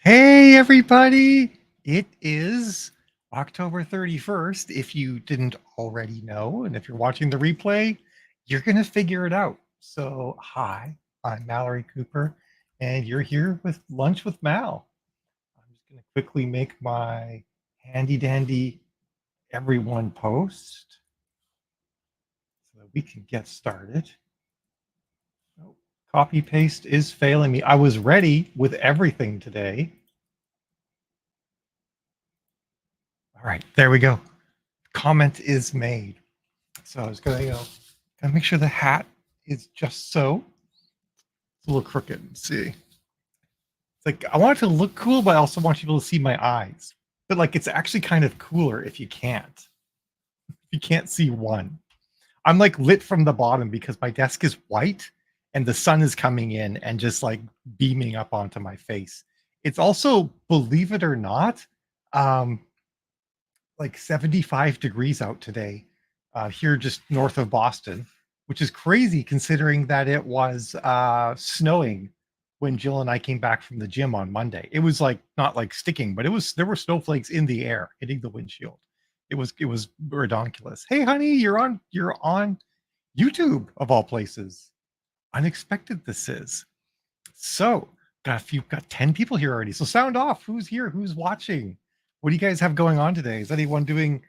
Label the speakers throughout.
Speaker 1: Hey, everybody! It is October 31st. If you didn't already know, and if you're watching the replay, you're going to figure it out. So, hi, I'm Mallory Cooper, and you're here with Lunch with Mal. I'm just going to quickly make my handy dandy everyone post so that we can get started. Oh, copy paste is failing me. I was ready with everything today. All right, there we go. Comment is made. So I was gonna make sure the hat is just so. It's a little crooked. Let's see. It's like I want it to look cool, but I also want people to see my eyes. But like it's actually kind of cooler if you can't. If you can't see one. I'm like lit from the bottom because my desk is white and the sun is coming in and just like beaming up onto my face. It's also, believe it or not, um, like 75 degrees out today, here just north of Boston, which is crazy considering that it was snowing when Jill and I came back from the gym on Monday. It was like not like sticking, but there were snowflakes in the air hitting the windshield. It was redonkulous. Hey honey, you're on YouTube of all places. Unexpected this is. So got 10 people here already. So sound off. Who's here? Who's watching? What do you guys have going on today? Is anyone doing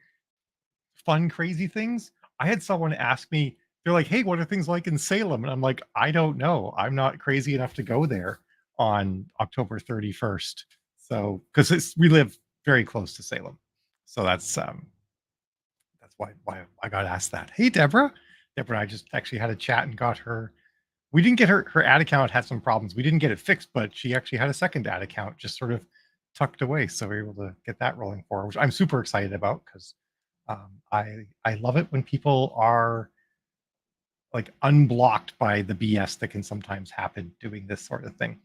Speaker 1: fun, crazy things? I had someone ask me, they're like, hey, what are things like in Salem? And I'm like, I don't know. I'm not crazy enough to go there on October 31st. So, because we live very close to Salem. So that's why I got asked that. Hey, Deborah. Deborah and I just actually had a chat and got her. We didn't get her ad account had some problems. We didn't get it fixed, but she actually had a second ad account just sort of tucked away. So we were able to get that rolling for her, which I'm super excited about because I love it when people are like unblocked by the BS that can sometimes happen doing this sort of thing,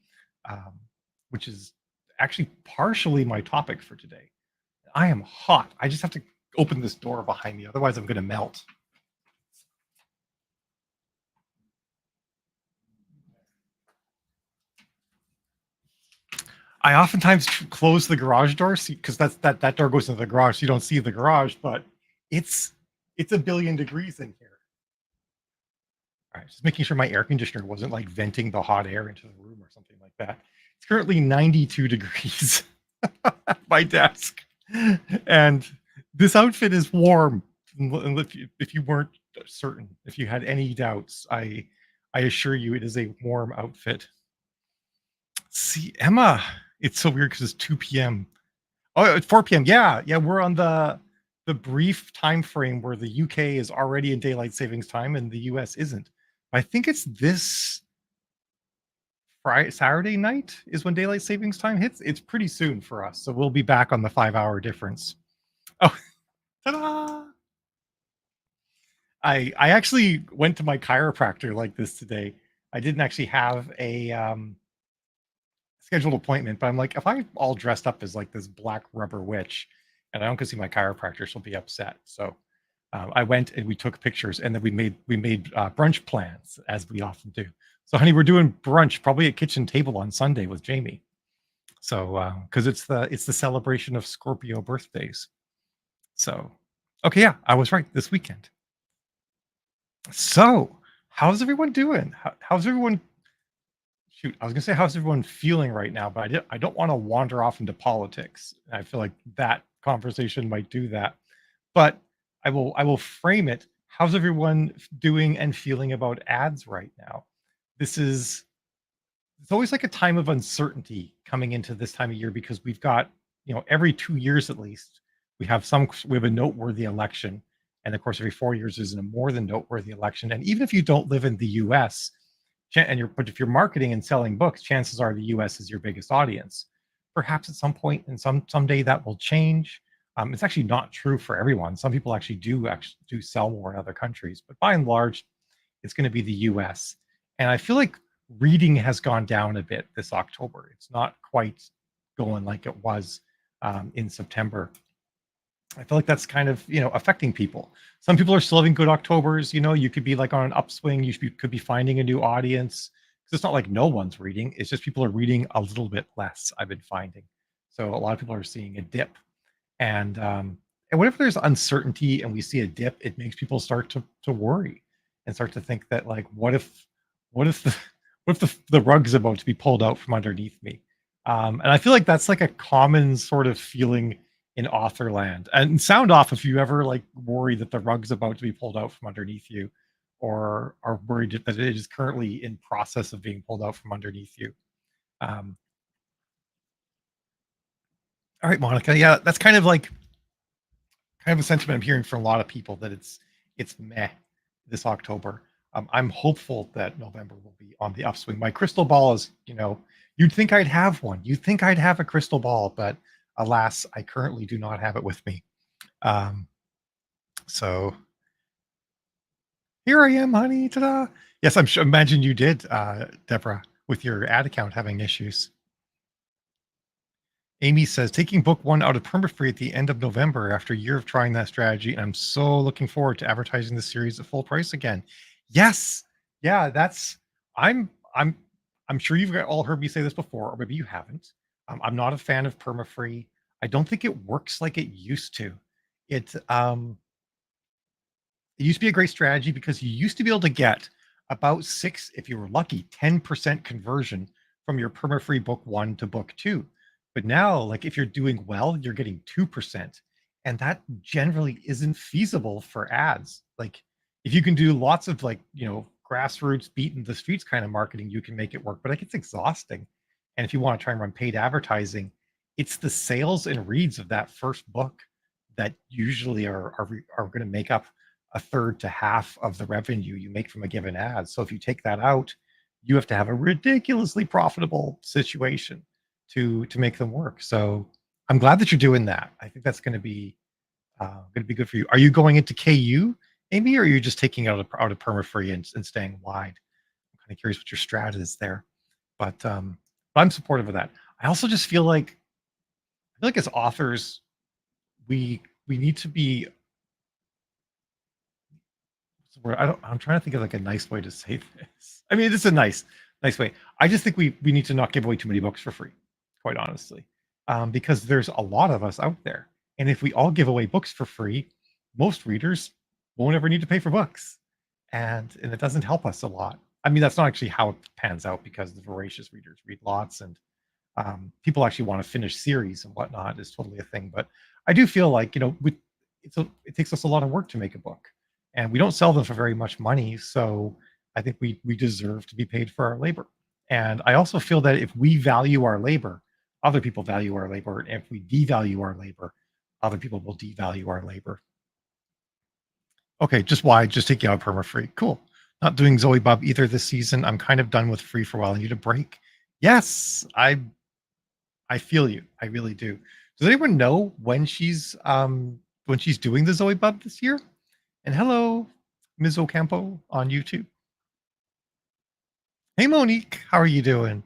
Speaker 1: which is actually partially my topic for today. I am hot. I just have to open this door behind me, otherwise I'm going to melt. I oftentimes close the garage door because that door goes into the garage, so you don't see the garage, but it's a billion degrees in here. All right, just making sure my air conditioner wasn't like venting the hot air into the room or something like that. It's currently 92 degrees at my desk, and this outfit is warm. And if you weren't certain, if you had any doubts, I assure you it is a warm outfit. See, Emma, it's so weird because it's 2 p.m. Oh, it's 4 p.m. Yeah, we're on the brief time frame where the UK is already in daylight savings time and the US isn't. I think it's this Saturday night is when daylight savings time hits. It's pretty soon for us, so we'll be back on the 5-hour difference. Oh, ta-da! I actually went to my chiropractor like this today. I didn't actually have a scheduled appointment, but I'm like, if I'm all dressed up as like this black rubber witch and I don't go see my chiropractor, she'll be upset. So I went and we took pictures, and then we made brunch plans as we often do. So, honey, we're doing brunch probably at kitchen table on Sunday with Jamie. So, because it's the celebration of Scorpio birthdays. So, okay, yeah, I was right. This weekend. So, how's everyone doing? How's everyone? Shoot, I was gonna say how's everyone feeling right now, but I don't want to wander off into politics. I feel like that conversation might do that. But I will frame it. How's everyone doing and feeling about ads right now? It's always like a time of uncertainty coming into this time of year because we've got, every 2 years at least, we have a noteworthy election. And of course, every 4 years is a more than noteworthy election. And even if you don't live in the US, but if you're marketing and selling books, chances are the US is your biggest audience. Perhaps at some point and someday that will change. It's actually not true for everyone. Some people actually do sell more in other countries, but by and large, it's going to be the US. And I feel like reading has gone down a bit this October. It's not quite going like it was in September. I feel like that's kind of affecting people. Some people are still having good Octobers. You could be like on an upswing. Could be finding a new audience. 'Cause it's not like no one's reading, it's just people are reading a little bit less, I've been finding. So a lot of people are seeing a dip, and, whenever there's uncertainty and we see a dip, it makes people start to worry and start to think that, like, what if the what if the rug's about to be pulled out from underneath me? And I feel like that's, like, a common sort of feeling in author land. And sound off if you ever, like, worry that the rug's about to be pulled out from underneath you or are worried that it is currently in process of being pulled out from underneath you. Um, all right, Monica. Yeah, that's kind of a sentiment I'm hearing from a lot of people that it's meh this October. I'm hopeful that November will be on the upswing. My crystal ball is, you'd think I'd have one. You'd think I'd have a crystal ball, but alas, I currently do not have it with me. Um, so here I am, honey. Ta-da! Yes, I'm sure. Imagine you did, Deborah, with your ad account having issues. Amy says, taking book one out of perma-free at the end of November after a year of trying that strategy. And I'm so looking forward to advertising the series at full price again. Yes. Yeah, I'm I'm sure you've all heard me say this before, or maybe you haven't. I'm not a fan of perma-free. I don't think it works like it used to. It used to be a great strategy because you used to be able to get about six, if you were lucky, 10% conversion from your perma-free book one to book two. But now, like if you're doing well, you're getting 2%. And that generally isn't feasible for ads. Like if you can do lots of like, grassroots beat in the streets kind of marketing, you can make it work. But like it's exhausting. And if you want to try and run paid advertising, it's the sales and reads of that first book that usually are going to make up a third to half of the revenue you make from a given ad. So if you take that out, you have to have a ridiculously profitable situation to make them work. So I'm glad that you're doing that. I think that's going to be good for you. Are you going into KU, Amy, or are you just taking out of perma-free and staying wide? I'm kind of curious what your strat is there, but I'm supportive of that. I also just feel like as authors, we need to be where I'm trying to think of like a nice way to say this. I mean, it's a nice way. I just think we need to not give away too many books for free, quite honestly, because there's a lot of us out there, and if we all give away books for free, most readers won't ever need to pay for books, and it doesn't help us a lot. I mean, that's not actually how it pans out because the voracious readers read lots, and people actually want to finish series and whatnot is totally a thing. But I do feel like it takes us a lot of work to make a book, and we don't sell them for very much money. So I think we deserve to be paid for our labor. And I also feel that if we value our labor, other people value our labor. And if we devalue our labor, other people will devalue our labor. Okay, just why? Just taking out perma free. Cool. Not doing Zoe Bob either this season. I'm kind of done with free for a while. I need a break. Yes, I feel you. I really do. Does anyone know when she's doing the Zoe Bub this year? And hello, Ms. Ocampo on YouTube. Hey Monique, how are you doing?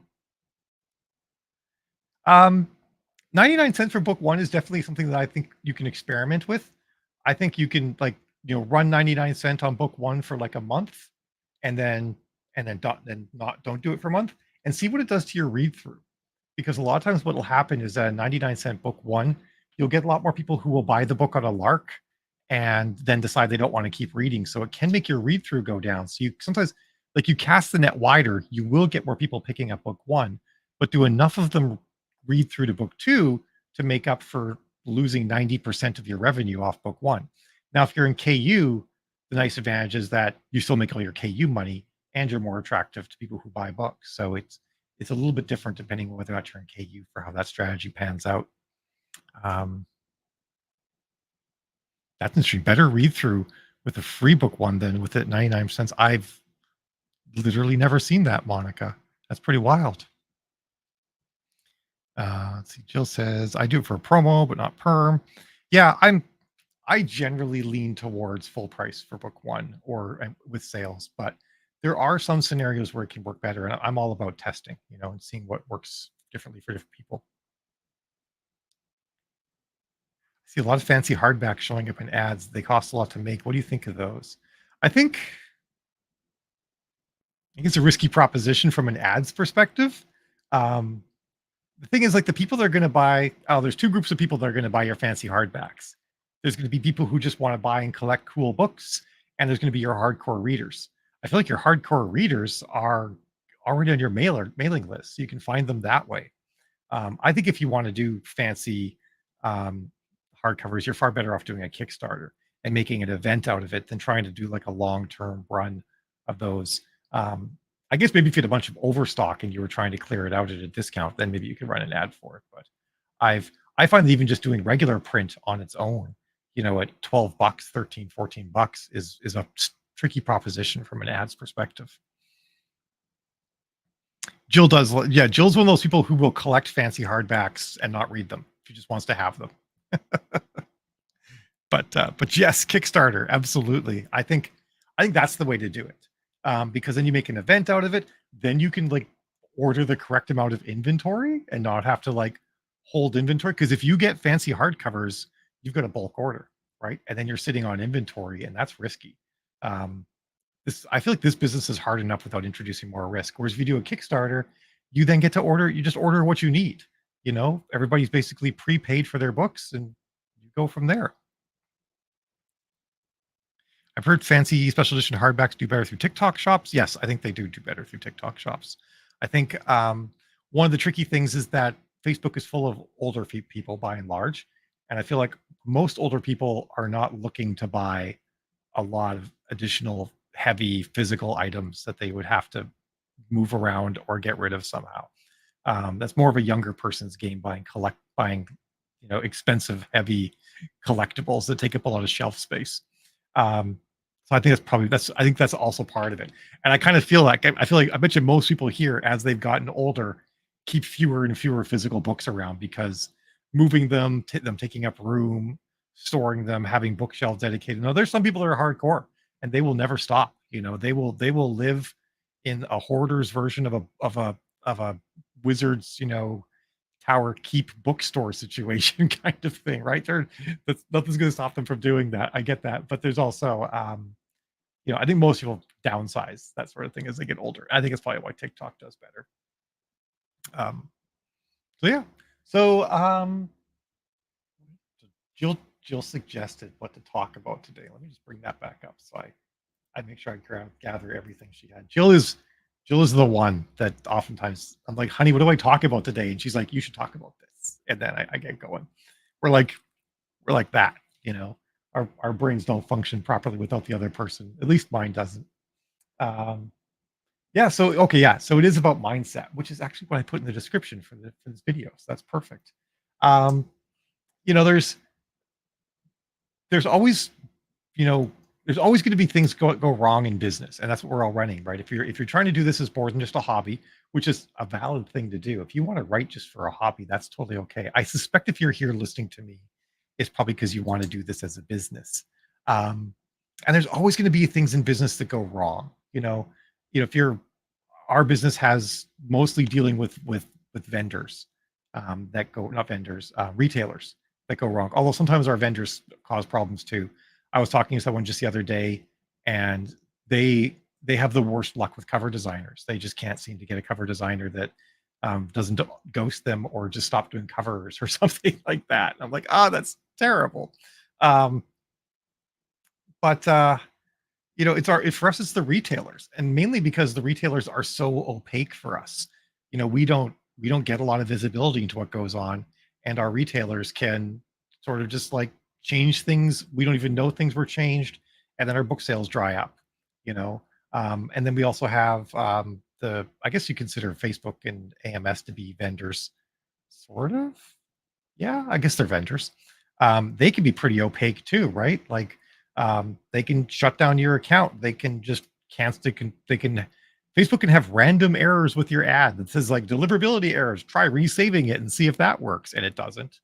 Speaker 1: Um 99 cents for book one is definitely something that I think you can experiment with. I think you can run 99 cent on book one for like a month and then don't do it for a month and see what it does to your read through. Because a lot of times what will happen is that a 99 cent book one, you'll get a lot more people who will buy the book on a lark and then decide they don't want to keep reading. So it can make your read through go down. So you sometimes, like you cast the net wider, you will get more people picking up book one, but do enough of them read through to book two to make up for losing 90% of your revenue off book one. Now, if you're in KU, the nice advantage is that you still make all your KU money and you're more attractive to people who buy books. So it's a little bit different depending on whether or not you're in KU for how that strategy pans out. Um, that's interesting. Better read through with a free book one than with it 99 cents. I've literally never seen that, Monica. That's pretty wild. Let's see. Jill says, I do it for a promo, but not perm. Yeah, I generally lean towards full price for book one or with sales, but there are some scenarios where it can work better. And I'm all about testing, and seeing what works differently for different people. I see a lot of fancy hardbacks showing up in ads. They cost a lot to make. What do you think of those? I think think it's a risky proposition from an ads perspective. Um, the thing is, like, the people that are going to buy, there's two groups of people that are going to buy your fancy hardbacks. There's going to be people who just want to buy and collect cool books, and there's going to be your hardcore readers. I feel like your hardcore readers are already on your mailing list, so you can find them that way. I think if you want to do fancy um, hardcovers, you're far better off doing a Kickstarter and making an event out of it than trying to do like a long-term run of those. Um, I guess maybe if you had a bunch of overstock and you were trying to clear it out at a discount, then maybe you could run an ad for it. But I find that even just doing regular print on its own, at $12, 13, $14 is a tricky proposition from an ads perspective. Jill does. Yeah, Jill's one of those people who will collect fancy hardbacks and not read them. She just wants to have them. But yes, Kickstarter, absolutely. I think that's the way to do it, because then you make an event out of it. Then you can like order the correct amount of inventory and not have to like hold inventory. Because if you get fancy hardcovers, you've got a bulk order, right? And then you're sitting on inventory, and that's risky. Um, I feel like this business is hard enough without introducing more risk. Whereas if you do a Kickstarter, you then get to order. You just order what you need. Everybody's basically prepaid for their books, and you go from there. I've heard fancy special edition hardbacks do better through TikTok shops. Yes, I think they do better through TikTok shops. I think one of the tricky things is that Facebook is full of older people by and large. And I feel like most older people are not looking to buy a lot of additional heavy physical items that they would have to move around or get rid of somehow. That's more of a younger person's game, buying expensive, heavy collectibles that take up a lot of shelf space. So I think I think that's also part of it. And I kind of feel like I bet you most people here, as they've gotten older, keep fewer and fewer physical books around because moving them, them taking up room, storing them, having bookshelves dedicated. Now, there's some people that are hardcore and they will never stop. They will live in a hoarder's version of a wizard's, tower keep bookstore situation kind of thing, right? Nothing's going to stop them from doing that. I get that, but there's also, I think most people downsize that sort of thing as they get older. I think it's probably why TikTok does better. So yeah, so Jill suggested what to talk about today. Let me just bring that back up so I make sure I gather everything she had. Jill is the one that oftentimes I'm like, honey, what do I talk about today? And she's like, you should talk about this. And then I get going. We're like that, our brains don't function properly without the other person. At least mine doesn't. Yeah. So, okay. Yeah. So it is about mindset, which is actually what I put in the description for this video. So that's perfect. There's always, there's always going to be things go wrong in business, and that's what we're all running, right? If you're trying to do this as more than just a hobby, which is a valid thing to do, if you want to write just for a hobby, that's totally okay. I suspect if you're here listening to me, it's probably because you want to do this as a business. And there's always going to be things in business that go wrong. If our business has mostly dealing with vendors that go not vendors, retailers that go wrong. Although sometimes our vendors cause problems too. I was talking to someone just the other day, and they have the worst luck with cover designers. They just can't seem to get a cover designer that doesn't ghost them or just stop doing covers or something like that. And I'm like, that's terrible. But for us, it's the retailers, and mainly because the retailers are so opaque for us. We don't get a lot of visibility into what goes on, and our retailers can sort of just like change things. We don't even know things were changed, and then our book sales dry up. And then we also have I guess you consider Facebook and AMS to be vendors, sort of. Yeah, I guess they're vendors. They can be pretty opaque too, right? Like they can shut down your account. They can just cancel. Facebook can have random errors with your ad that says like deliverability errors. Try resaving it and see if that works, and it doesn't.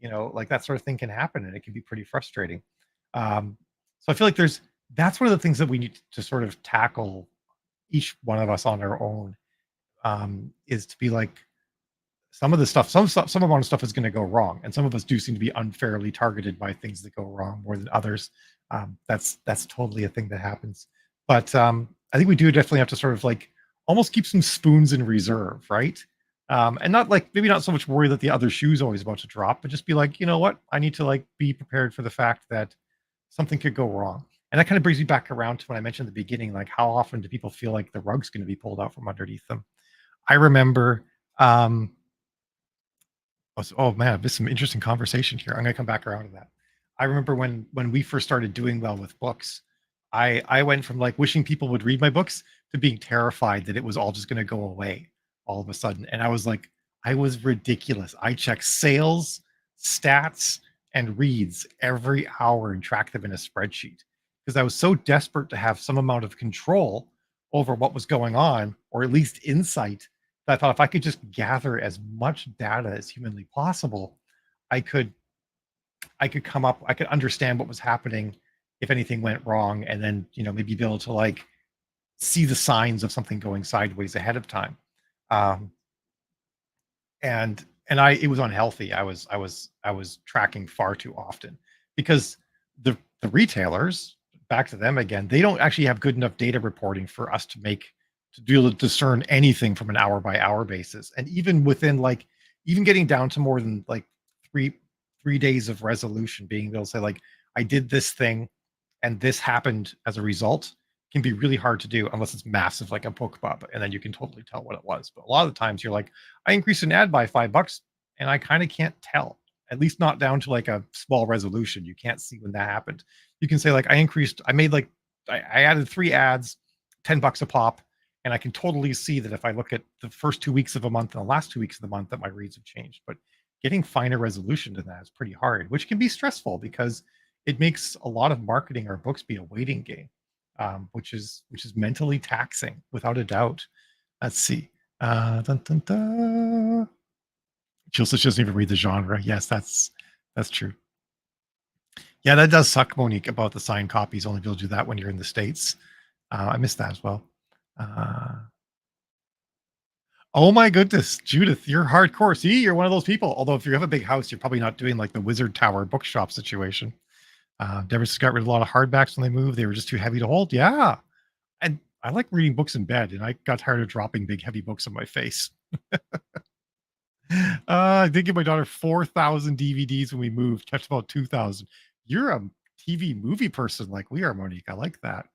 Speaker 1: Like that sort of thing can happen, and it can be pretty frustrating. So I feel like that's one of the things that we need to sort of tackle, each one of us on our own, is to be like, some of the stuff, some amount of stuff is going to go wrong, and some of us do seem to be unfairly targeted by things that go wrong more than others. That's totally a thing that happens. But I think we do definitely have to sort of like almost keep some spoons in reserve, right? And not like maybe not so much worry that the other shoe's always about to drop, but just be like, you know what, I need to like be prepared for the fact that something could go wrong. And that kind of brings me back around to when I mentioned at the beginning, like how often do people feel like the rug's going to be pulled out from underneath them? I remember um, oh man, this is some interesting conversation here. I'm gonna come back around to that. I remember when we first started doing well with books, I went from like wishing people would read my books to being terrified that it was all just gonna go away all of a sudden. And I was like, I was ridiculous. I checked sales, stats, and reads every hour and track them in a spreadsheet because I was so desperate to have some amount of control over what was going on, or at least insight. I thought if I could just gather as much data as humanly possible, I could come up, I could understand what was happening if anything went wrong, and then maybe be able to like see the signs of something going sideways ahead of time. Um, and it was unhealthy. I was tracking far too often because the retailers, back to them again, they don't actually have good enough data reporting for us to be able to discern anything from an hour by hour basis. And even within like even getting down to more than like three three days of resolution, being able to say like I did this thing and this happened as a result can be really hard to do unless it's massive like a book pub, and then you can totally tell what it was. But a lot of the times you're like, I increased an ad by $5 and I kind of can't tell, at least not down to like a small resolution. You can't see when that happened. You can say like I made like I added 3 ads, $10 a pop, and I can totally see that if I look at the first 2 weeks of a month and the last 2 weeks of the month that my reads have changed. But getting finer resolution to that is pretty hard, which can be stressful because it makes a lot of marketing our books be a waiting game, which is mentally taxing without a doubt. Let's see. Dun, dun, dun. Jill says she doesn't even read the genre. Yes, that's true. Yeah, that does suck, Monique, about the signed copies. Only be able to do that when you're in the States. I missed that as well. Oh my goodness, Judith, you're hardcore. See, you're one of those people. Although if you have a big house, you're probably not doing like the Wizard Tower bookshop situation. Deborah's got rid of a lot of hardbacks when they moved. They were just too heavy to hold. Yeah. And I like reading books in bed, and I got tired of dropping big, heavy books on my face. I did give my daughter 4,000 DVDs when we moved, kept about 2,000. You're a TV movie person like we are, Monique. I like that.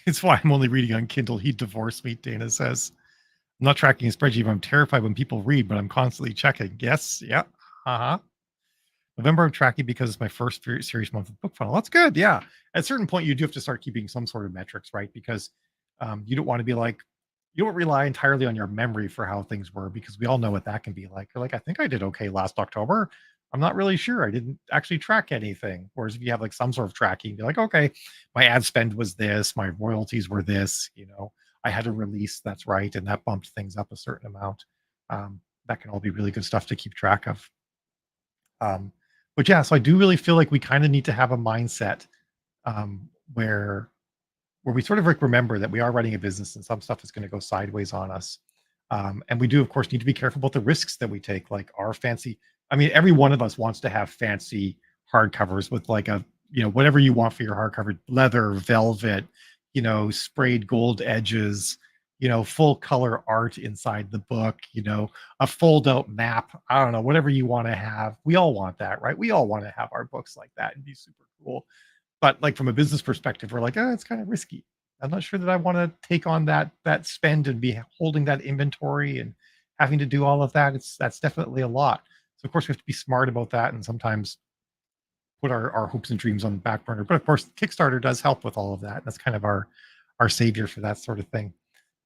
Speaker 1: It's why I'm only reading on Kindle. He divorced me, Dana says. I'm not tracking a spreadsheet, but I'm terrified when people read, but I'm constantly checking. Yes, yeah. Uh-huh. November I'm tracking because it's my first serious month of book funnel. That's good. Yeah. At a certain point, you do have to start keeping some sort of metrics, right? Because you don't want to be like, you don't rely entirely on your memory for how things were, because we all know what that can be like. You're like, I think I did okay last October. I'm not really sure. I didn't actually track anything. Whereas if you have like some sort of tracking, you're like, okay, my ad spend was this, my royalties were this, I had a release, that's right. And that bumped things up a certain amount. That can all be really good stuff to keep track of. Um, but yeah, so I do really feel like we kind of need to have a mindset where we sort of like remember that we are running a business and some stuff is going to go sideways on us. And we do, of course, need to be careful about the risks that we take, like our fancy. I mean, every one of us wants to have fancy hardcovers with like whatever you want for your hardcover, leather, velvet, sprayed gold edges, full color art inside the book, a fold out map. I don't know, whatever you want to have. We all want that, right? We all want to have our books like that and be super cool. But like from a business perspective, we're like, it's kind of risky. I'm not sure that I want to take on that spend and be holding that inventory and having to do all of that. That's definitely a lot. So of course we have to be smart about that and sometimes put our hopes and dreams on the back burner. But of course, Kickstarter does help with all of that. That's kind of our savior for that sort of thing.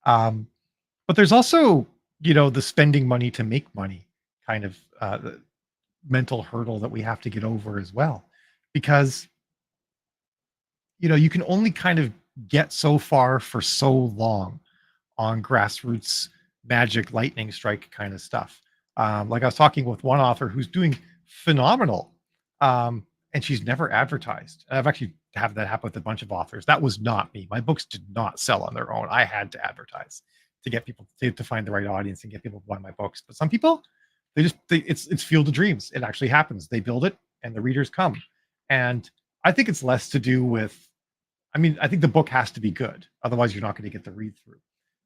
Speaker 1: But there's also, the spending money to make money kind of the mental hurdle that we have to get over as well, because you can only kind of get so far for so long on grassroots magic lightning strike kind of stuff. Like I was talking with one author who's doing phenomenal, and she's never advertised. And I've actually had that happen with a bunch of authors. That was not me. My books did not sell on their own. I had to advertise to get people to find the right audience and get people to buy my books. But some people, it's Field of Dreams. It actually happens. They build it and the readers come. And I think it's less to do with I mean, I think the book has to be good, otherwise you're not going to get the read through.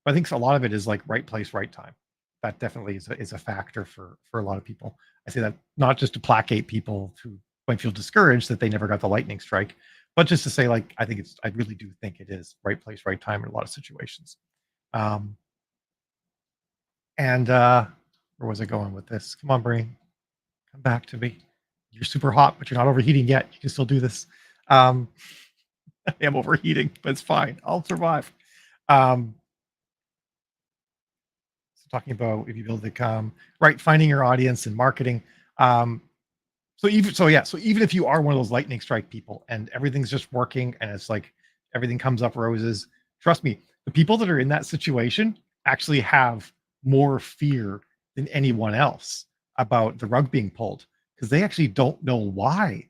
Speaker 1: But I think a lot of it is like right place, right time. That definitely is a factor for a lot of people. I say that not just to placate people who might feel discouraged that they never got the lightning strike, but just to say like I really do think it is right place, right time in a lot of situations. Um, and where was I going with this? Come on, brain, come back to me. You're super hot, but you're not overheating yet. You can still do this. Um, I am overheating, but it's fine. I'll survive. Um, so talking about if you build the right, finding your audience and marketing. Um, so even if you are one of those lightning strike people and everything's just working and it's like everything comes up roses, trust me, the people that are in that situation actually have more fear than anyone else about the rug being pulled because they actually don't know why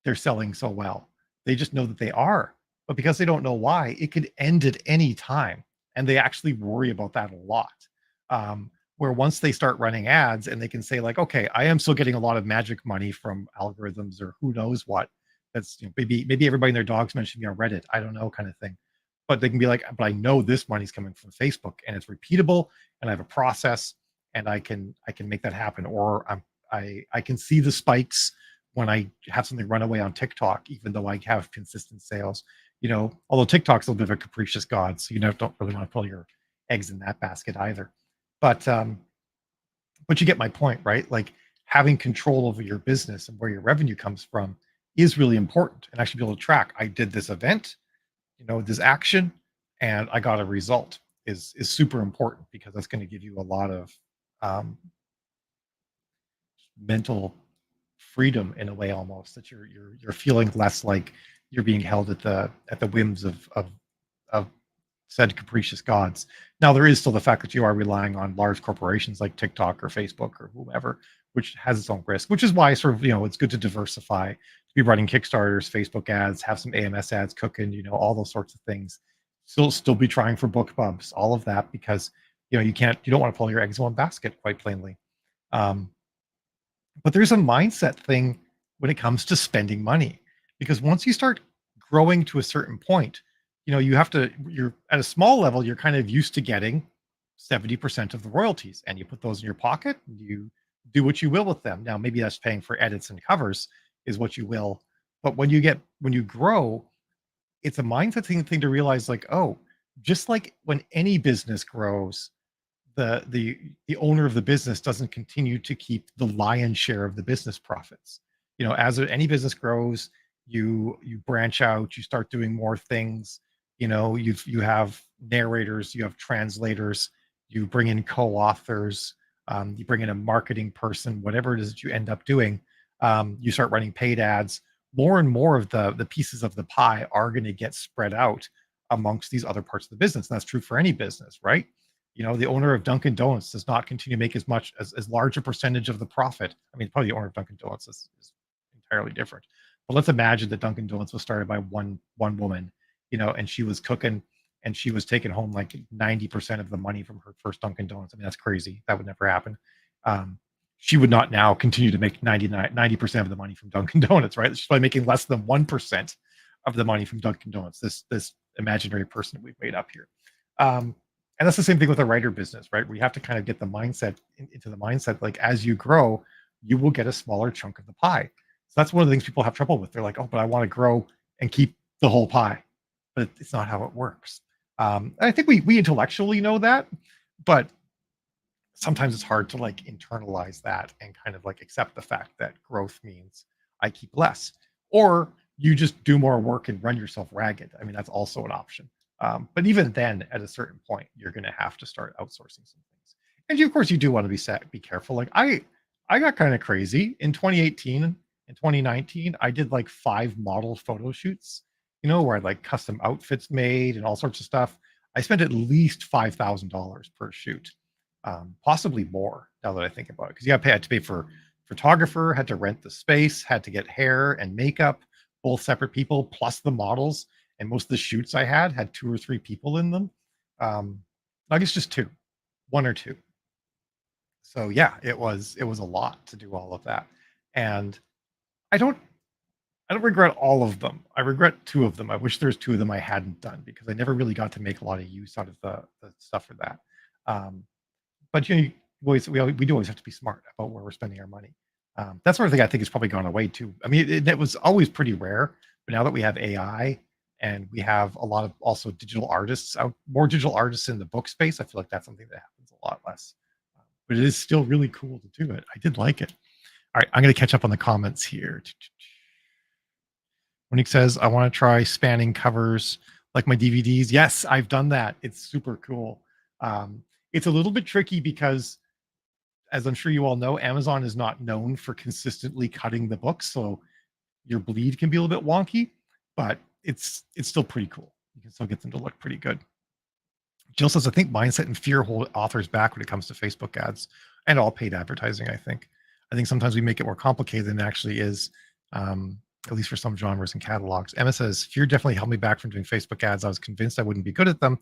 Speaker 1: they're selling so well. They just know that they are. But because they don't know why, it could end at any time. And they actually worry about that a lot. Where once they start running ads and they can say like, okay, I am still getting a lot of magic money from algorithms or who knows what. That's maybe everybody and their dogs mentioned me on Reddit. I don't know, kind of thing. But they can be like, but I know this money's coming from Facebook and it's repeatable and I have a process and I can make that happen. Or I can see the spikes when I have something run away on TikTok, even though I have consistent sales. Although TikTok's a little bit of a capricious god, so don't really want to pull your eggs in that basket either. But you get my point, right? Like having control over your business and where your revenue comes from is really important, and actually be able to track. I did this event, this action, and I got a result is super important because that's going to give you a lot of um, mental freedom in a way, almost that you're feeling less like you're being held at the whims of said capricious gods. Now, there is still the fact that you are relying on large corporations like TikTok or Facebook or whomever, which has its own risk, which is why sort of, it's good to diversify, to be running Kickstarters, Facebook ads, have some AMS ads cooking, all those sorts of things. Still be trying for book bumps, all of that, because, you don't want to pull your eggs in one basket, quite plainly. Um, but there's a mindset thing when it comes to spending money, because once you start growing to a certain point, you're at a small level, you're kind of used to getting 70% of the royalties and you put those in your pocket and you do what you will with them. Now, maybe that's paying for edits and covers is what you will. But when you grow, it's a mindset thing to realize like, oh, just like when any business grows, the owner of the business doesn't continue to keep the lion's share of the business profits. As any business grows, you branch out, you start doing more things. You have narrators, you have translators, you bring in co-authors, you bring in a marketing person, whatever it is that you end up doing. You start running paid ads. More and more of the pieces of the pie are going to get spread out amongst these other parts of the business. And that's true for any business, right? The owner of Dunkin' Donuts does not continue to make as large a percentage of the profit. I mean, probably the owner of Dunkin' Donuts is entirely different. But let's imagine that Dunkin' Donuts was started by one woman, and she was cooking and she was taking home like 90% of the money from her first Dunkin' Donuts. I mean, that's crazy. That would never happen. Um, she would not now continue to make 90% of the money from Dunkin' Donuts, right? She's probably making less than 1% of the money from Dunkin' Donuts. This imaginary person that we've made up here. And that's the same thing with a writer business, right? We have to kind of get the mindset into the mindset, like as you grow, you will get a smaller chunk of the pie. So that's one of the things people have trouble with. They're like, oh, but I want to grow and keep the whole pie. But it's not how it works. I think we intellectually know that, but sometimes it's hard to like internalize that and kind of like accept the fact that growth means I keep less, or you just do more work and run yourself ragged. I mean, that's also an option. But even then, at a certain point, you're going to have to start outsourcing some things. And of course, you do want to be careful. Like I got kind of crazy in 2018 and 2019. I did like 5 model photo shoots, where I had like custom outfits made and all sorts of stuff. I spent at least $5,000 per shoot, possibly more now that I think about it, because had to pay for photographer, had to rent the space, had to get hair and makeup, both separate people, plus the models. And most of the shoots I had 2 or 3 people in them. I guess just 2, 1 or 2. So yeah, it was a lot to do all of that. And I don't I don't regret all of them. I regret 2 of them. I wish there's 2 of them I hadn't done because I never really got to make a lot of use out of the stuff for that. Um, but we do always have to be smart about where we're spending our money. That sort of thing I think has probably gone away too. I mean, it was always pretty rare, but now that we have AI and we have a lot of also digital artists out, more digital artists in the book space, I feel like that's something that happens a lot less. But it is still really cool to do it. I did like it. All right, I'm going to catch up on the comments here. Monique says, I want to try spanning covers like my DVDs. Yes, I've done that. It's super cool. It's a little bit tricky because, as I'm sure you all know, Amazon is not known for consistently cutting the books. So your bleed can be a little bit wonky, but it's still pretty cool. You can still get them to look pretty good. Jill says, I think mindset and fear hold authors back when it comes to Facebook ads and all paid advertising. I think sometimes we make it more complicated than it actually is, at least for some genres and catalogs. Emma says, fear definitely held me back from doing Facebook ads. I was convinced I wouldn't be good at them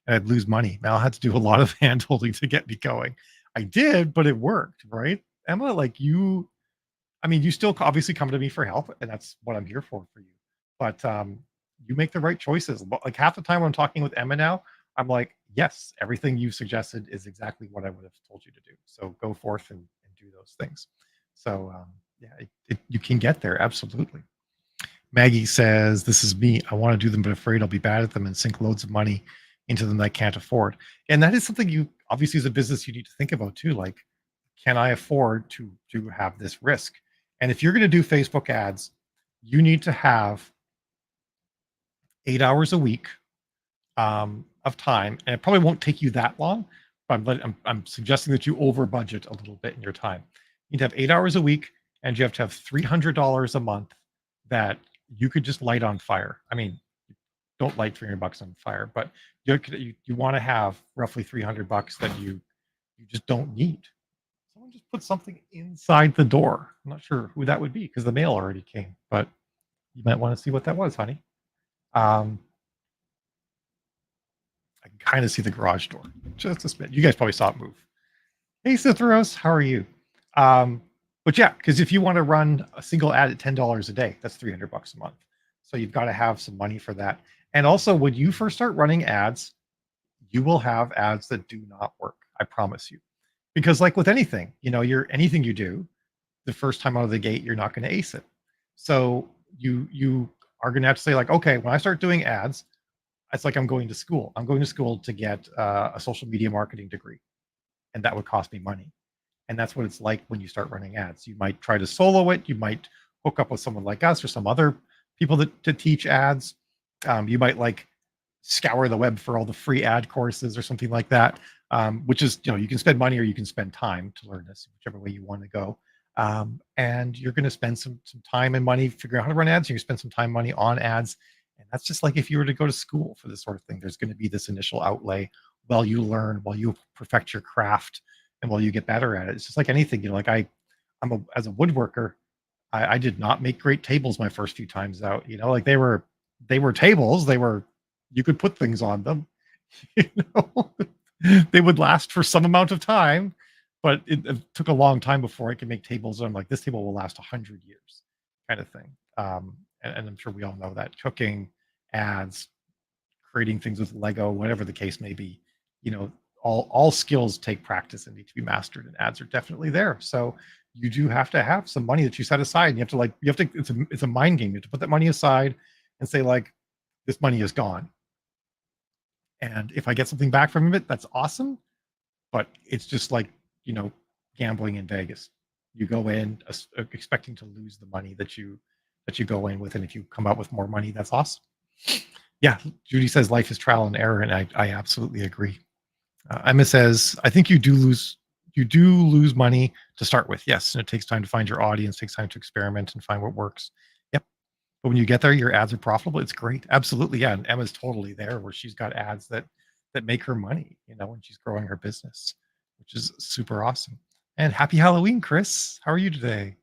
Speaker 1: and I'd lose money. Now I had to do a lot of hand holding to get me going. I did, but it worked, right? Emma, like you, I mean, you still obviously come to me for help, and that's what I'm here for you. But you make the right choices. Like half the time when I'm talking with Emma now, I'm like, yes, everything you suggested is exactly what I would have told you to do. So go forth and do those things. So yeah, you can get there, absolutely. Maggie says, this is me. I want to do them, but afraid I'll be bad at them and sink loads of money into them that I can't afford. And that is something you obviously as a business you need to think about too. Like, can I afford to have this risk? And if you're going to do Facebook ads, you need to have 8 hours a week of time, and it probably won't take you that long. But I'm suggesting that you over budget a little bit in your time. You need to have 8 hours a week, and you have to have $300 a month that you could just light on fire. I mean, don't light $300 on fire, but you want to have roughly $300 that you just don't need. Someone just put something inside the door. I'm not sure who that would be because the mail already came, but you might want to see what that was, honey. I can kind of see the garage door just a bit. You guys probably saw it move. Hey, Cithros, how are you? But yeah, because if you want to run a single ad at $10 a day, that's $300 a month. So you've got to have some money for that. And also, when you first start running ads, you will have ads that do not work. I promise you. Because like with anything, anything you do, the first time out of the gate, you're not going to ace it. So you are going to have to say like, okay, when I start doing ads, it's like I'm going to school. I'm going to school to get a social media marketing degree, and that would cost me money. And that's what it's like when you start running ads. You might try to solo it. You might hook up with someone like us or some other people to teach ads. You might like scour the web for all the free ad courses or something like that, which is, you can spend money or you can spend time to learn this, whichever way you want to go. And you're going to spend some time and money figuring out how to run ads. You spend some time, money on ads. And that's just like if you were to go to school for this sort of thing, there's going to be this initial outlay while you learn, while you perfect your craft, and while you get better at it. It's just like anything, like as a woodworker, I did not make great tables my first few times out. Like they were tables. You could put things on them. you know they would last for some amount of time, but it took a long time before I could make tables. I'm like, this table will last 100 years, kind of thing. And I'm sure we all know that cooking, ads, creating things with Lego, whatever the case may be, all skills take practice and need to be mastered, and ads are definitely there. So you do have to have some money that you set aside, and it's a mind game. You have to put that money aside and say like, this money is gone. And if I get something back from it, that's awesome. But it's just like, gambling in Vegas. You go in expecting to lose the money that you go in with, and if you come out with more money, that's awesome. Yeah, Judy says life is trial and error, and I absolutely agree. Emma says, I think you do lose money to start with. Yes, and it takes time to find your audience, takes time to experiment and find what works. Yep. But when you get there, your ads are profitable. It's great. Absolutely. Yeah. And Emma's totally there where she's got ads that make her money, when she's growing her business, which is super awesome. And happy Halloween, Chris. How are you today?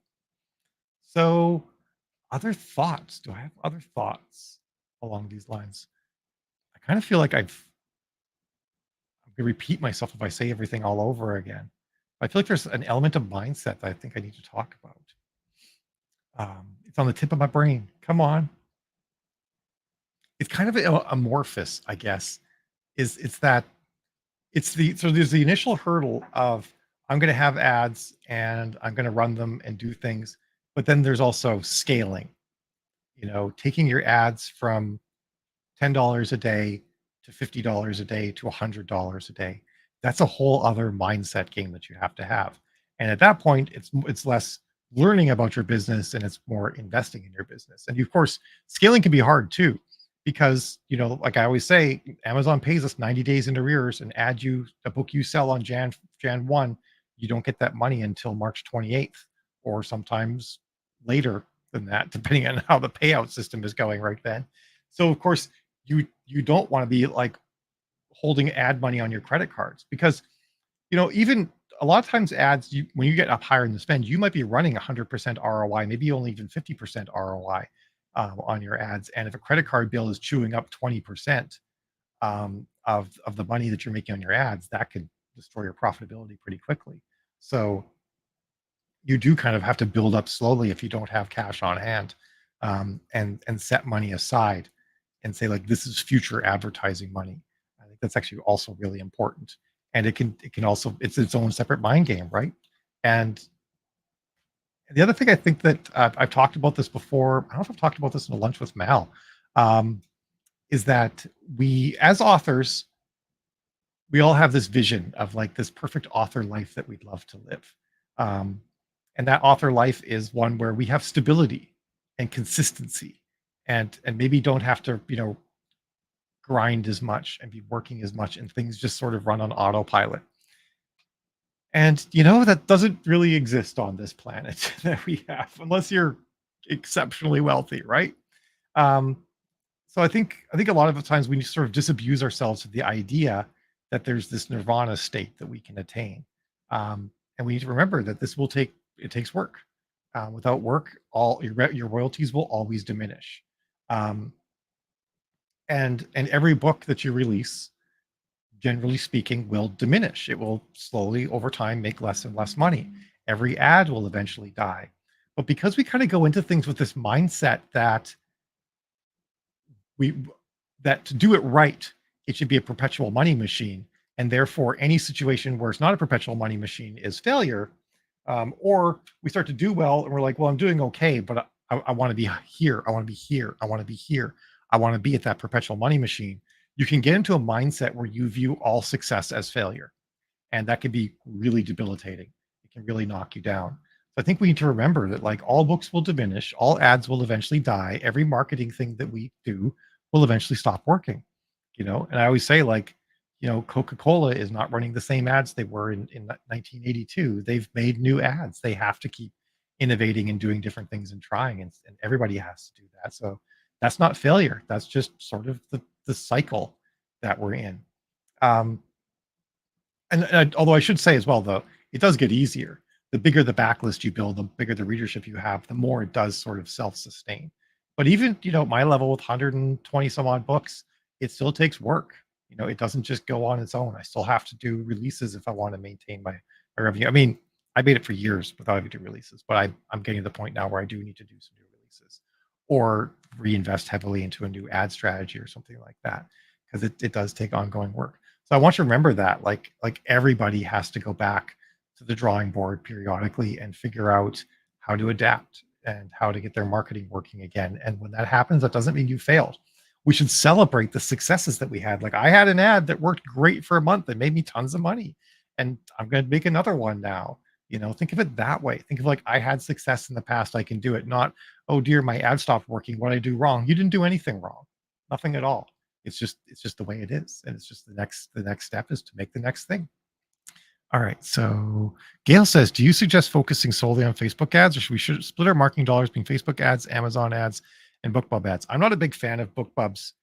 Speaker 1: So, other thoughts? Do I have other thoughts along these lines? I kind of feel like I'm going to repeat myself if I say everything all over again. I feel like there's an element of mindset that I think I need to talk about. It's on the tip of my brain. Come on. It's kind of amorphous, I guess. It's that it's the so there's the initial hurdle of I'm going to have ads and I'm going to run them and do things, but then there's also scaling. Taking your ads from $10 a day to $50 a day to $100 a day. That's a whole other mindset game that you have to have. And at that point, it's less learning about your business and it's more investing in your business. And of course, scaling can be hard too, because like I always say, Amazon pays us 90 days in arrears and add you a book you sell on Jan 1, you don't get that money until March 28th, or sometimes later than that, depending on how the payout system is going right then. So of course, you don't want to be like holding ad money on your credit cards, because even a lot of times ads, when you get up higher in the spend, you might be running 100% ROI, maybe only even 50% ROI on your ads. And if a credit card bill is chewing up 20% of the money that you're making on your ads, that could destroy your profitability pretty quickly. So you do kind of have to build up slowly if you don't have cash on hand, and set money aside and say, like, this is future advertising money. I think that's actually also really important. And it can also, it's its own separate mind game, right? And the other thing I think that I've talked about this before, I don't know if I've talked about this in a lunch with Mal, um, is that we as authors, we all have this vision of like this perfect author life that we'd love to live. Um, and that author life is one where we have stability and consistency, and maybe don't have to grind as much and be working as much, and things just sort of run on autopilot. And that doesn't really exist on this planet that we have, unless you're exceptionally wealthy, right? Um, so I think a lot of the times we sort of disabuse ourselves of the idea that there's this nirvana state that we can attain, and we need to remember that it takes work. Without work, all your royalties will always diminish. Um, and every book that you release, generally speaking, will diminish. It will slowly over time make less and less money. Every ad will eventually die. But because we kind of go into things with this mindset we that to do it right, it should be a perpetual money machine, and therefore any situation where it's not a perpetual money machine is failure. Or we start to do well and we're like, well, I'm doing okay, but I want to be here, I want to be here, I want to be here, I want to be at that perpetual money machine. You can get into a mindset where you view all success as failure, and that can be really debilitating. It can really knock you down. So I think we need to remember that, like, all books will diminish, all ads will eventually die, every marketing thing that we do will eventually stop working. And I always say, like, Coca-Cola is not running the same ads they were in 1982. They've made new ads. They have to keep innovating and doing different things and trying, and everybody has to do that. So that's not failure. That's just sort of the cycle that we're in. Um, and although I should say as well, though, it does get easier. The bigger the backlist you build, the bigger the readership you have, the more it does sort of self-sustain. But even, my level with 120 some odd books, it still takes work. It doesn't just go on its own. I still have to do releases if I want to maintain my revenue. I mean, I made it for years without having to do releases, but I'm getting to the point now where I do need to do some new releases, or reinvest heavily into a new ad strategy or something like that, because it does take ongoing work. So I want you to remember that, like everybody has to go back to the drawing board periodically and figure out how to adapt and how to get their marketing working again. And when that happens, that doesn't mean you failed. We should celebrate the successes that we had. Like, I had an ad that worked great for a month that made me tons of money, and I'm going to make another one now. Think of it that way. Think of, like, I had success in the past, I can do it. Not, oh dear, my ad stopped working, what did I do wrong? You didn't do anything wrong. Nothing at all. It's just the way it is, and it's just the next step is to make the next thing. All right. So Gail says, do you suggest focusing solely on Facebook ads, or should split our marketing dollars being Facebook ads, Amazon ads, and BookBub ads? I'm not a big fan of BookBub's.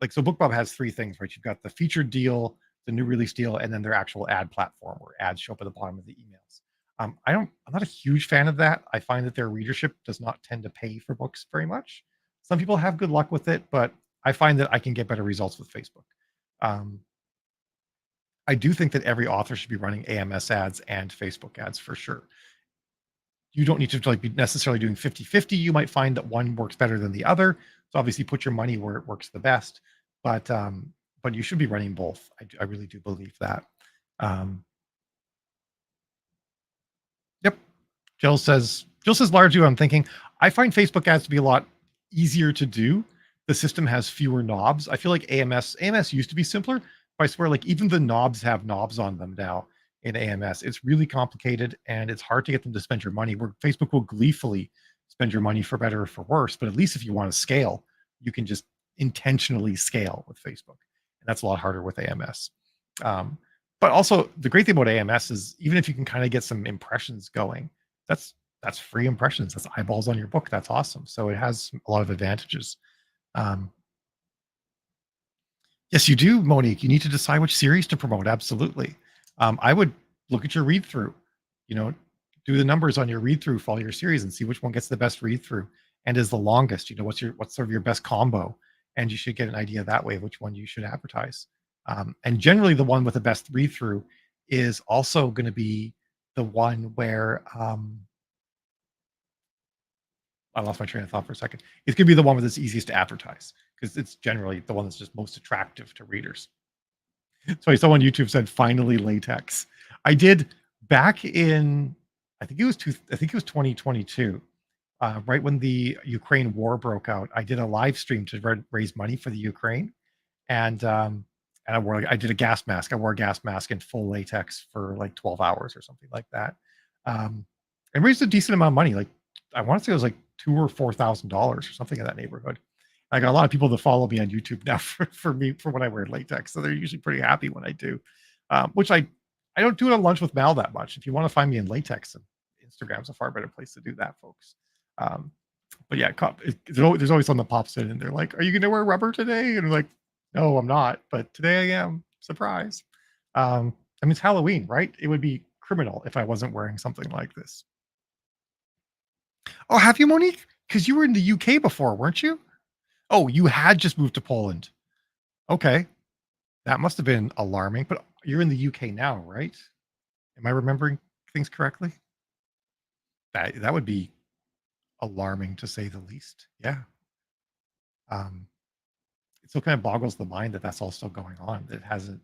Speaker 1: Like, so BookBub has three things, right? You've got the featured deal, the new release deal, and then their actual ad platform where ads show up at the bottom of the emails. I'm not a huge fan of that. I find that their readership does not tend to pay for books very much. Some people have good luck with it, but I find that I can get better results with Facebook. Um, I do think that every author should be running AMS ads and Facebook ads for sure. you don't need to like be necessarily doing 50-50. You might find that one works better than the other. So obviously put your money where it works the best. But you should be running both. I really do believe that. Um, yep. Jill says largely what I'm thinking. I find Facebook ads to be a lot easier to do. The system has fewer knobs. I feel like AMS used to be simpler, but I swear like even the knobs have knobs on them now in AMS. It's really complicated and it's hard to get them to spend your money. Where Facebook will gleefully spend your money for better or for worse, but at least if you want to scale, you can just intentionally scale with Facebook. And that's a lot harder with AMS. Um, but also the great thing about AMS is even if you can kind of get some impressions going, that's that's free impressions. That's eyeballs on your book. That's awesome. So it has a lot of advantages. Um, yes, you do, Monique. You need to decide which series to promote. Absolutely. I would look at your read through. You know, do the numbers on your read through for all your series and see which one gets the best read through and is the longest. You know, what's sort of your best combo, and you should get an idea that way of which one you should advertise. And generally, the one with the best read through is also going to be the one where I lost my train of thought for a second. It's going to be the one that's easiest to advertise because it's generally the one that's just most attractive to readers. So I saw on YouTube said finally latex. I did back in I think it was 2022, right when the Ukraine war broke out. I did a live stream to raise money for the Ukraine, and I did a gas mask. I wore a gas mask in full latex for like 12 hours or something like that, um, and raised a decent amount of money. Like I want to say it was like $2,000 or $4,000 or something in that neighborhood. I got a lot of people that follow me on YouTube now for when I wear latex, so they're usually pretty happy when I do. Which I don't do it on Lunch with Mal that much. If you want to find me in latex, Instagram's a far better place to do that, folks. Um, but yeah, there's always someone that pops in and they're like, "Are you going to wear rubber today?" And I'm like, "No, I'm not, but today I am." Surprise. I mean, it's Halloween, right? It would be criminal if I wasn't wearing something like this. Oh, have you, Monique? Because you were in the UK before, weren't you? Oh, you had just moved to Poland. Okay. That must have been alarming, but you're in the UK now, right? Am I remembering things correctly? That would be alarming to say the least. Yeah. Um, it still kind of boggles the mind that that's all still going on. That it hasn't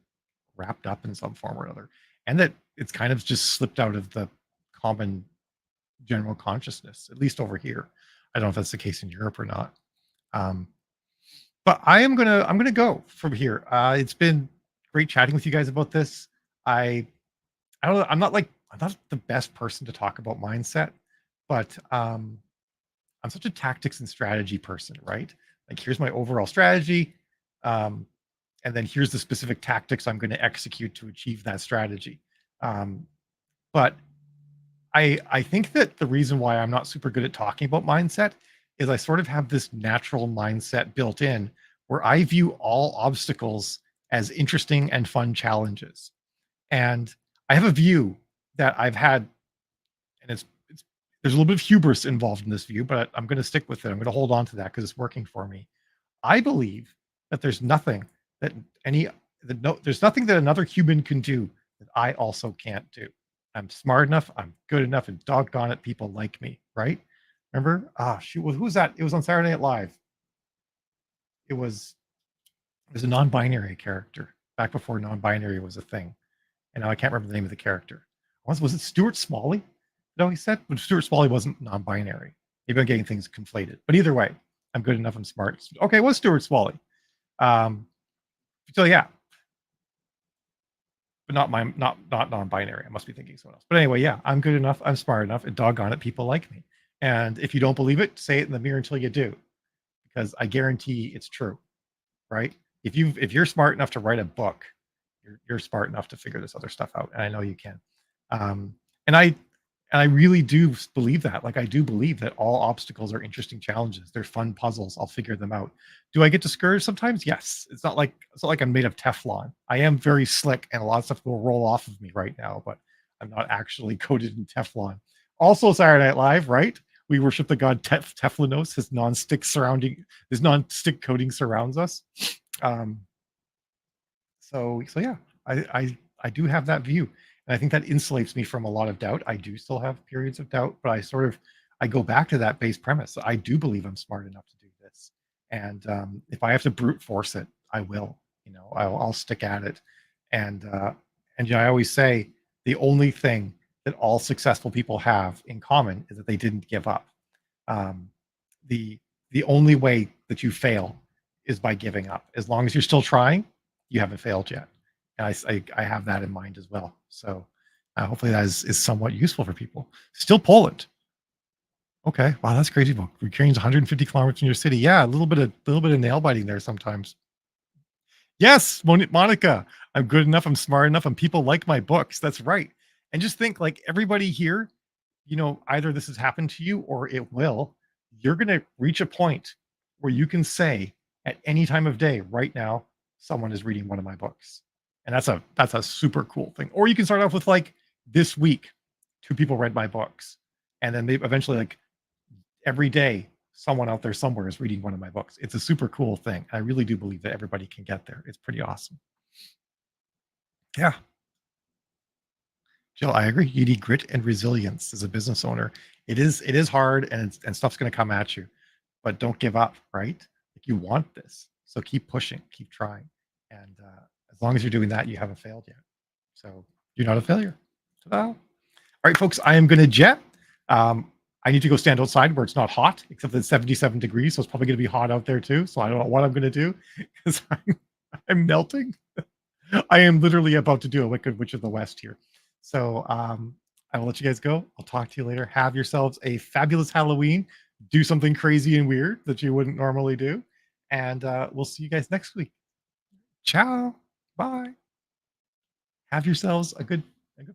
Speaker 1: wrapped up in some form or another, and that it's kind of just slipped out of the common general consciousness, at least over here. I don't know if that's the case in Europe or not. Um, but I'm gonna go from here. It's been great chatting with you guys about this. I I don't know. I'm not the best person to talk about mindset, but I'm such a tactics and strategy person, right? Like here's my overall strategy, um, and then here's the specific tactics I'm going to execute to achieve that strategy. Um, but I think that the reason why I'm not super good at talking about mindset is I sort of have this natural mindset built in where I view all obstacles as interesting and fun challenges. And I have a view that I've had, and it's there's a little bit of hubris involved in this view, but I'm going to stick with it. I'm going to hold on to that because it's working for me. I believe that that any there's nothing that another human can do that I also can't do. I'm smart enough, I'm good enough, and doggone it, people like me, right? Remember? Ah, shoot, who was that? It was on Saturday Night Live. It was a non-binary character back before non-binary was a thing, and now I can't remember the name of the character. Was it Stuart Smalley? No, he said, but Stuart Smalley wasn't non-binary. Maybe I'm getting things conflated, but either way, I'm good enough. I'm smart. Okay, it was Stuart Smalley. Um, so yeah, but not non-binary. I must be thinking someone else. But anyway, yeah, I'm good enough. I'm smart enough, and doggone it, people like me. And if you don't believe it, say it in the mirror until you do, because I guarantee it's true, right? If you're smart enough to write a book, you're smart enough to figure this other stuff out, and I know you can. Um, and I really do believe that. Like I do believe that all obstacles are interesting challenges. They're fun puzzles. I'll figure them out. Do I get discouraged sometimes? Yes. It's not like I'm made of Teflon. I am very slick, and a lot of stuff will roll off of me right now, but I'm not actually coated in Teflon. Also, Saturday Night Live, right? We worship the god Teflonos. His non-stick coating surrounds us. Um, so yeah, I do have that view, And I think that insulates me from a lot of doubt. I do still have periods of doubt, but I go back to that base premise. I do believe I'm smart enough to do this, and if I have to brute force it, I will. I'll stick at it, and I always say the only thing that all successful people have in common is that they didn't give up. Um, the the only way that you fail is by giving up. As long as you're still trying, you haven't failed yet. And I have that in mind as well. So hopefully that is somewhat useful for people. Still Poland. Okay. Wow, that's crazy. Well, Ukraine's 150 kilometers from your city. Yeah, a little bit of nail biting there sometimes. Yes, Monica. I'm good enough. I'm smart enough, and people like my books. That's right. And just think, like everybody here, either this has happened to you or it will. You're going to reach a point where you can say at any time of day, right now, someone is reading one of my books, and that's a super cool thing. Or you can start off with like this week, two people read my books, and then they eventually like every day someone out there somewhere is reading one of my books. It's a super cool thing. I really do believe that everybody can get there. It's pretty awesome. Yeah, Jill, I agree. You need grit and resilience as a business owner. It is hard, and stuff's going to come at you, but don't give up. Right? Like you want this, so keep pushing, keep trying, and as long as you're doing that, you haven't failed yet. So you're not a failure. Ta-da. All right, folks, I am going to jet. I need to go stand outside where it's not hot, except that it's 77 degrees, so it's probably going to be hot out there too. So I don't know what I'm going to do because I'm melting. I am literally about to do a Wicked Witch of the West here. So I will let you guys go. I'll talk to you later. Have yourselves a fabulous Halloween. Do something crazy and weird that you wouldn't normally do. And we'll see you guys next week. Ciao. Bye. Have yourselves a good one.